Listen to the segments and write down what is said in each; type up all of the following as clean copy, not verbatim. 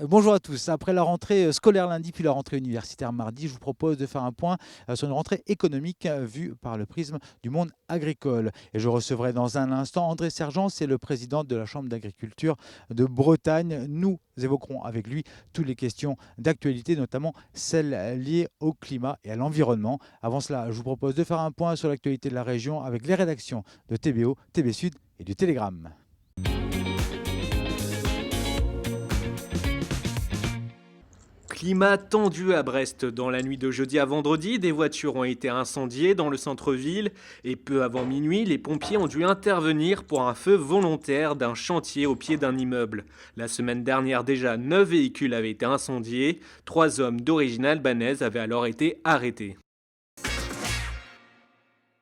Bonjour à tous. Après la rentrée scolaire lundi puis la rentrée universitaire mardi, je vous propose de faire un point sur une rentrée économique vue par le prisme du monde agricole. Et je recevrai dans un instant André Sergent, c'est le président de la Chambre d'agriculture de Bretagne. Nous évoquerons avec lui toutes les questions d'actualité, notamment celles liées au climat et à l'environnement. Avant cela, je vous propose de faire un point sur l'actualité de la région avec les rédactions de TBO, TB Sud et du Télégramme. Climat tendu à Brest. Dans la nuit de jeudi à vendredi, des voitures ont été incendiées dans le centre-ville et peu avant minuit, les pompiers ont dû intervenir pour un feu volontaire d'un chantier au pied d'un immeuble. La semaine dernière déjà, 9 véhicules avaient été incendiés. 3 hommes d'origine albanaise avaient alors été arrêtés.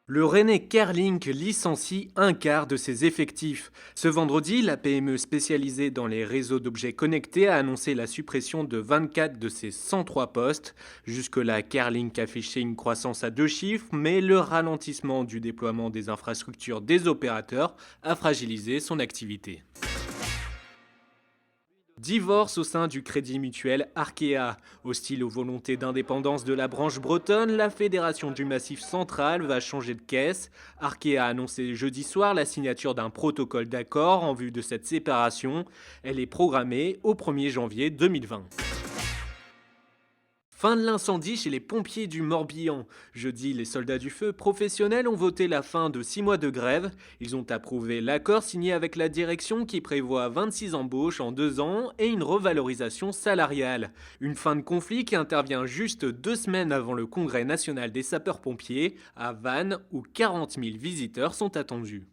Le Rennais Kerlink licencie un quart de ses effectifs. Ce vendredi, la PME spécialisée dans les réseaux d'objets connectés a annoncé la suppression de 24 de ses 103 postes. Jusque-là, Kerlink affichait une croissance à 2 chiffres, mais le ralentissement du déploiement des infrastructures des opérateurs a fragilisé son activité. Divorce au sein du Crédit Mutuel Arkea. Hostile aux volontés d'indépendance de la branche bretonne, la Fédération du Massif Central va changer de caisse. Arkea a annoncé jeudi soir la signature d'un protocole d'accord en vue de cette séparation. Elle est programmée au 1er janvier 2020. Fin de l'incendie chez les pompiers du Morbihan. Jeudi, les soldats du feu professionnels ont voté la fin de 6 mois de grève. Ils ont approuvé l'accord signé avec la direction qui prévoit 26 embauches en 2 ans et une revalorisation salariale. Une fin de conflit qui intervient juste 2 semaines avant le congrès national des sapeurs-pompiers à Vannes où 40 000 visiteurs sont attendus.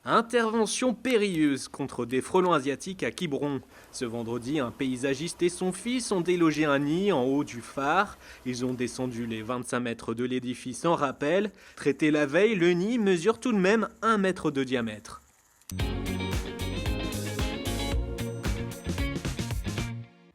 Intervention périlleuse contre des frelons asiatiques à Quiberon. Ce vendredi, un paysagiste et son fils ont délogé un nid en haut du phare. Ils ont descendu les 25 mètres de l'édifice en rappel. Traité la veille, le nid mesure tout de même 1 mètre de diamètre.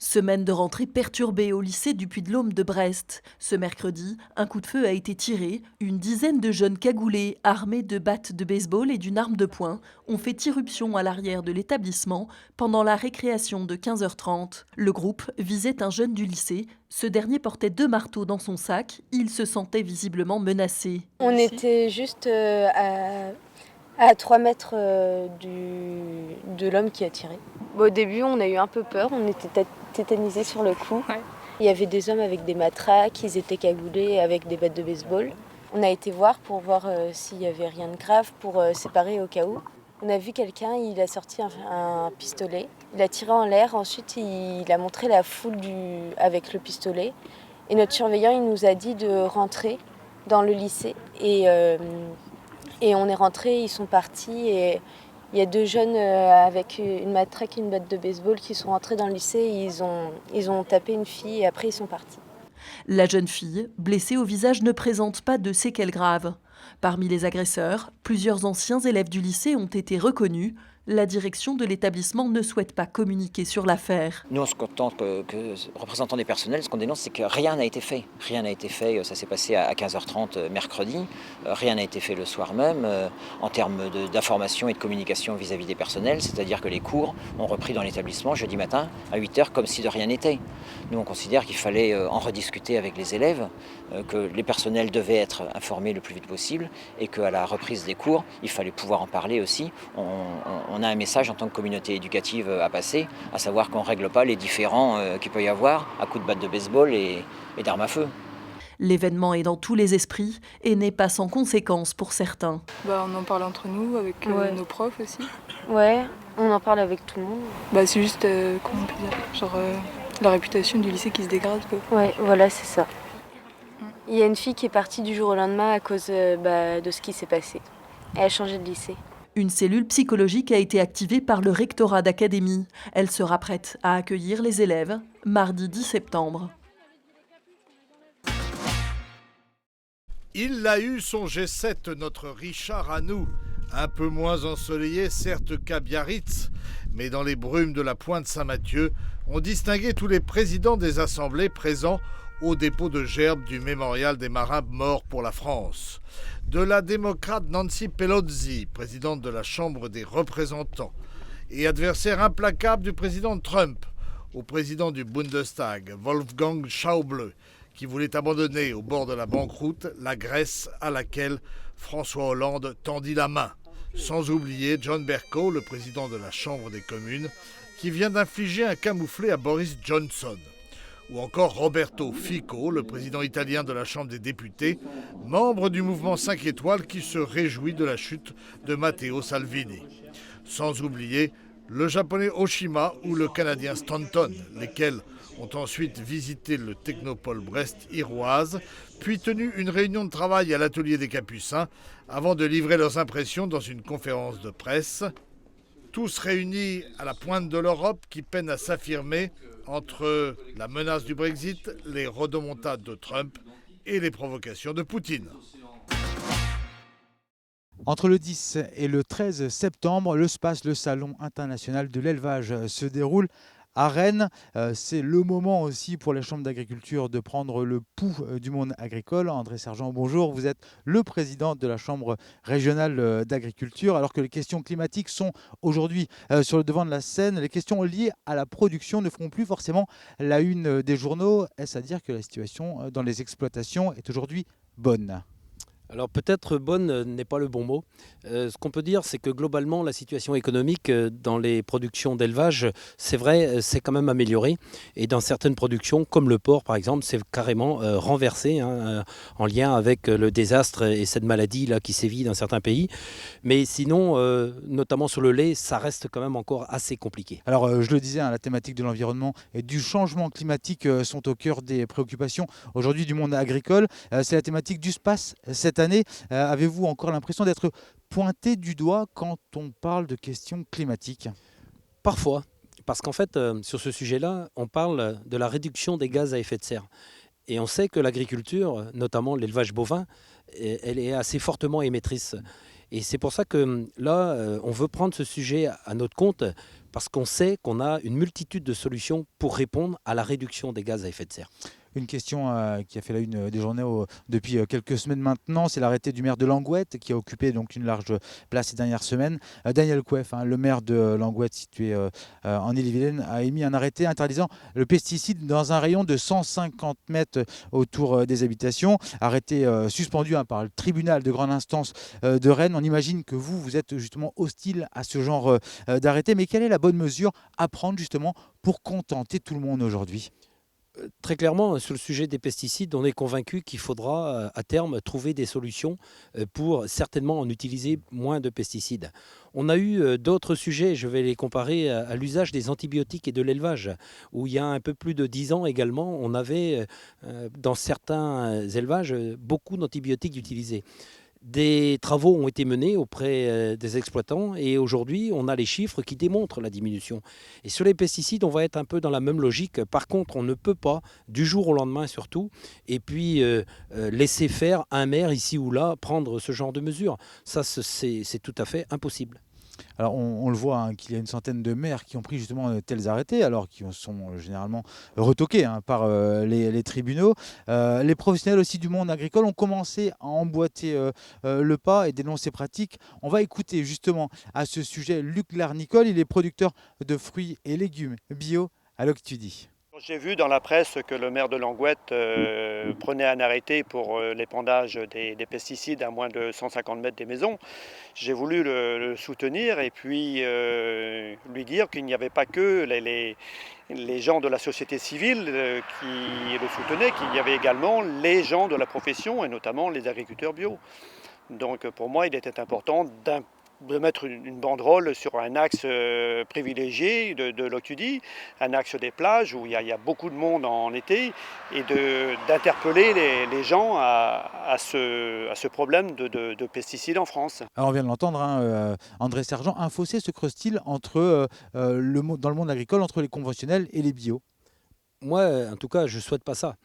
Semaine de rentrée perturbée au lycée du Puy-de-Dôme de Brest. Ce mercredi, un coup de feu a été tiré. Une dizaine de jeunes cagoulés, armés de battes de baseball et d'une arme de poing, ont fait irruption à l'arrière de l'établissement pendant la récréation de 15h30. Le groupe visait un jeune du lycée. Ce dernier portait 2 marteaux dans son sac. Il se sentait visiblement menacé. On était juste à 3 mètres de l'homme qui a tiré. Au début, on a eu un peu peur, on était tétanisés sur le coup. Ouais. Il y avait des hommes avec des matraques, ils étaient cagoulés avec des battes de baseball. On a été voir pour voir s'il n'y avait rien de grave, pour séparer au cas où. On a vu quelqu'un, il a sorti un pistolet, il a tiré en l'air, ensuite il a montré la foule avec le pistolet. Et notre surveillant, il nous a dit de rentrer dans le lycée. Et on est rentrés, ils sont partis et il y a 2 jeunes avec une matraque et une batte de baseball qui sont rentrés dans le lycée et ils ont tapé une fille et après ils sont partis. La jeune fille, blessée au visage, ne présente pas de séquelles graves. Parmi les agresseurs, plusieurs anciens élèves du lycée ont été reconnus. La direction de l'établissement ne souhaite pas communiquer sur l'affaire. Nous, on se contente que représentant des personnels, ce qu'on dénonce, c'est que rien n'a été fait. Rien n'a été fait, ça s'est passé à 15h30 mercredi. Rien n'a été fait le soir même en termes d'information et de communication vis-à-vis des personnels. C'est-à-dire que les cours ont repris dans l'établissement jeudi matin à 8h comme si de rien n'était. Nous, on considère qu'il fallait en rediscuter avec les élèves, que les personnels devaient être informés le plus vite possible et qu'à la reprise des cours, il fallait pouvoir en parler aussi. On a un message en tant que communauté éducative à passer, à savoir qu'on ne règle pas les différends qu'il peut y avoir à coups de batte de baseball et d'armes à feu. L'événement est dans tous les esprits et n'est pas sans conséquences pour certains. On en parle entre nous, avec nos profs aussi. Ouais, on en parle avec tout le monde. C'est juste, comment on peut dire, genre la réputation du lycée qui se dégrade, quoi. Ouais, voilà, c'est ça. Il y a une fille qui est partie du jour au lendemain à cause de ce qui s'est passé. Elle a changé de lycée. Une cellule psychologique a été activée par le rectorat d'académie. Elle sera prête à accueillir les élèves mardi 10 septembre. Il a eu son G7, notre Richard à nous. Un peu moins ensoleillé, certes, qu'à Biarritz, mais dans les brumes de la pointe Saint-Mathieu, on distinguait tous les présidents des assemblées présents au dépôt de gerbes du mémorial des marins morts pour la France. De la démocrate Nancy Pelosi, présidente de la Chambre des représentants, et adversaire implacable du président Trump, au président du Bundestag, Wolfgang Schäuble, qui voulait abandonner au bord de la banqueroute la Grèce à laquelle François Hollande tendit la main. Sans oublier John Bercow, le président de la Chambre des communes, qui vient d'infliger un camouflet à Boris Johnson. Ou encore Roberto Fico, le président italien de la Chambre des députés, membre du mouvement 5 étoiles qui se réjouit de la chute de Matteo Salvini. Sans oublier le japonais Oshima ou le canadien Stanton, lesquels ont ensuite visité le Technopole Brest-Iroise, puis tenu une réunion de travail à l'atelier des Capucins avant de livrer leurs impressions dans une conférence de presse. Tous réunis à la pointe de l'Europe qui peine à s'affirmer entre la menace du Brexit, les rodomontades de Trump et les provocations de Poutine. Entre le 10 et le 13 septembre, le Salon international de l'élevage se déroule à Rennes. C'est le moment aussi pour la Chambre d'agriculture de prendre le pouls du monde agricole. André Sergent, bonjour. Vous êtes le président de la Chambre régionale d'agriculture. Alors que les questions climatiques sont aujourd'hui sur le devant de la scène, les questions liées à la production ne feront plus forcément la une des journaux. Est-ce à dire que la situation dans les exploitations est aujourd'hui bonne ? Alors peut-être bonne n'est pas le bon mot. Ce qu'on peut dire, c'est que globalement, la situation économique dans les productions d'élevage, c'est vrai, c'est quand même amélioré. Et dans certaines productions, comme le porc par exemple, c'est carrément renversé en lien avec le désastre et cette maladie là qui sévit dans certains pays. Mais sinon, notamment sur le lait, ça reste quand même encore assez compliqué. Alors je le disais, la thématique de l'environnement et du changement climatique sont au cœur des préoccupations aujourd'hui du monde agricole. C'est la thématique du SPACE cette année. Avez-vous encore l'impression d'être pointé du doigt quand on parle de questions climatiques ? Parfois, parce qu'en fait, sur ce sujet-là, on parle de la réduction des gaz à effet de serre. Et on sait que l'agriculture, notamment l'élevage bovin, elle est assez fortement émettrice. Et c'est pour ça que là, on veut prendre ce sujet à notre compte, parce qu'on sait qu'on a une multitude de solutions pour répondre à la réduction des gaz à effet de serre. Une question qui a fait la une des journaux depuis quelques semaines maintenant, c'est l'arrêté du maire de Langouette qui a occupé donc une large place ces dernières semaines. Daniel Couef, le maire de Langouette situé en Ille-et-Vilaine, a émis un arrêté interdisant le pesticide dans un rayon de 150 mètres autour des habitations. Arrêté suspendu par le tribunal de grande instance de Rennes. On imagine que vous êtes justement hostile à ce genre d'arrêté. Mais quelle est la bonne mesure à prendre justement pour contenter tout le monde aujourd'hui ? Très clairement, sur le sujet des pesticides, on est convaincu qu'il faudra à terme trouver des solutions pour certainement en utiliser moins de pesticides. On a eu d'autres sujets, je vais les comparer à l'usage des antibiotiques et de l'élevage, où il y a un peu plus de 10 ans également, on avait dans certains élevages beaucoup d'antibiotiques utilisés. Des travaux ont été menés auprès des exploitants et aujourd'hui, on a les chiffres qui démontrent la diminution. Et sur les pesticides, on va être un peu dans la même logique. Par contre, on ne peut pas, du jour au lendemain surtout, et puis laisser faire un maire ici ou là prendre ce genre de mesures. Ça, c'est tout à fait impossible. Alors on le voit qu'il y a une centaine de maires qui ont pris justement tels arrêtés, alors qui sont généralement retoqués par les tribunaux. Les professionnels aussi du monde agricole ont commencé à emboîter le pas et dénoncer ces pratiques. On va écouter justement à ce sujet Luc Larnicole, il est producteur de fruits et légumes bio à Loctudie. J'ai vu dans la presse que le maire de Langouette prenait un arrêté pour l'épandage des pesticides à moins de 150 mètres des maisons. J'ai voulu le soutenir et puis lui dire qu'il n'y avait pas que les gens de la société civile qui le soutenaient, qu'il y avait également les gens de la profession et notamment les agriculteurs bio. Donc pour moi, il était important de mettre une banderole sur un axe privilégié de Loctudie, un axe des plages où il y a beaucoup de monde en été, et d'interpeller les gens à ce problème de pesticides en France. Alors on vient de l'entendre, André Sergent, un fossé se creuse-t-il dans le monde agricole entre les conventionnels et les bio ? Moi, en tout cas, je ne souhaite pas ça.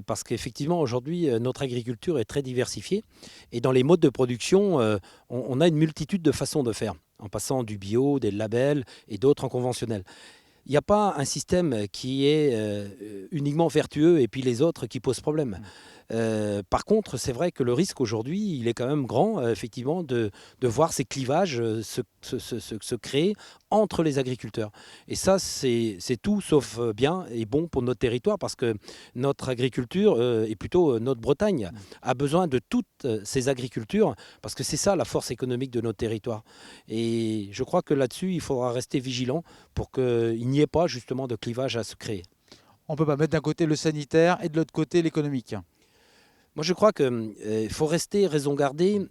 Parce qu'effectivement, aujourd'hui, notre agriculture est très diversifiée. Et dans les modes de production, on a une multitude de façons de faire, en passant du bio, des labels et d'autres en conventionnel. Il n'y a pas un système qui est uniquement vertueux et puis les autres qui posent problème. Par contre, c'est vrai que le risque aujourd'hui, il est quand même grand, effectivement, de voir ces clivages se créer entre les agriculteurs. Et ça, c'est tout sauf bien et bon pour notre territoire, parce que notre agriculture, et plutôt notre Bretagne, a besoin de toutes ces agricultures, parce que c'est ça la force économique de notre territoire. Et je crois que là-dessus, il faudra rester vigilant pour qu'il n'y ait pas justement de clivage à se créer. On ne peut pas mettre d'un côté le sanitaire et de l'autre côté l'économique. Moi, je crois qu'il faut rester raison gardée,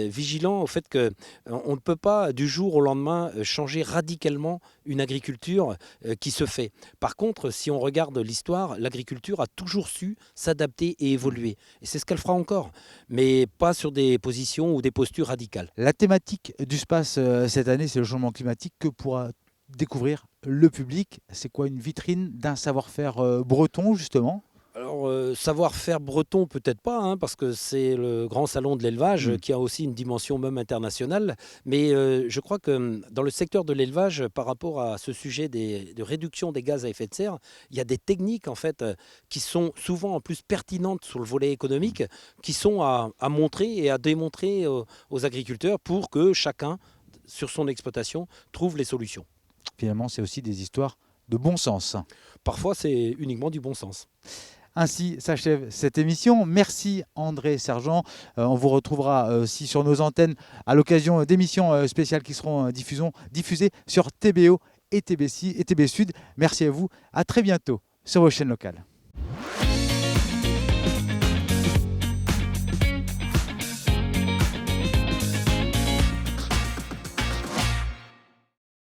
vigilant au fait qu'on ne peut pas du jour au lendemain changer radicalement une agriculture qui se fait. Par contre, si on regarde l'histoire, l'agriculture a toujours su s'adapter et évoluer. Et c'est ce qu'elle fera encore, mais pas sur des positions ou des postures radicales. La thématique du SPACE cette année, c'est le changement climatique. Que pourra découvrir le public? C'est quoi, une vitrine d'un savoir-faire breton, justement? Alors, savoir-faire breton, peut-être pas, hein, parce que c'est le grand salon de l'élevage qui a aussi une dimension même internationale. Mais je crois que dans le secteur de l'élevage, par rapport à ce sujet de réduction des gaz à effet de serre, il y a des techniques en fait qui sont souvent en plus pertinentes sur le volet économique, qui sont à montrer et à démontrer aux agriculteurs pour que chacun, sur son exploitation, trouve les solutions. Finalement, c'est aussi des histoires de bon sens. Parfois, c'est uniquement du bon sens. Ainsi s'achève cette émission. Merci André Sergent. On vous retrouvera aussi sur nos antennes à l'occasion d'émissions spéciales qui seront diffusées sur TBO et TB Sud. Merci à vous. À très bientôt sur vos chaînes locales.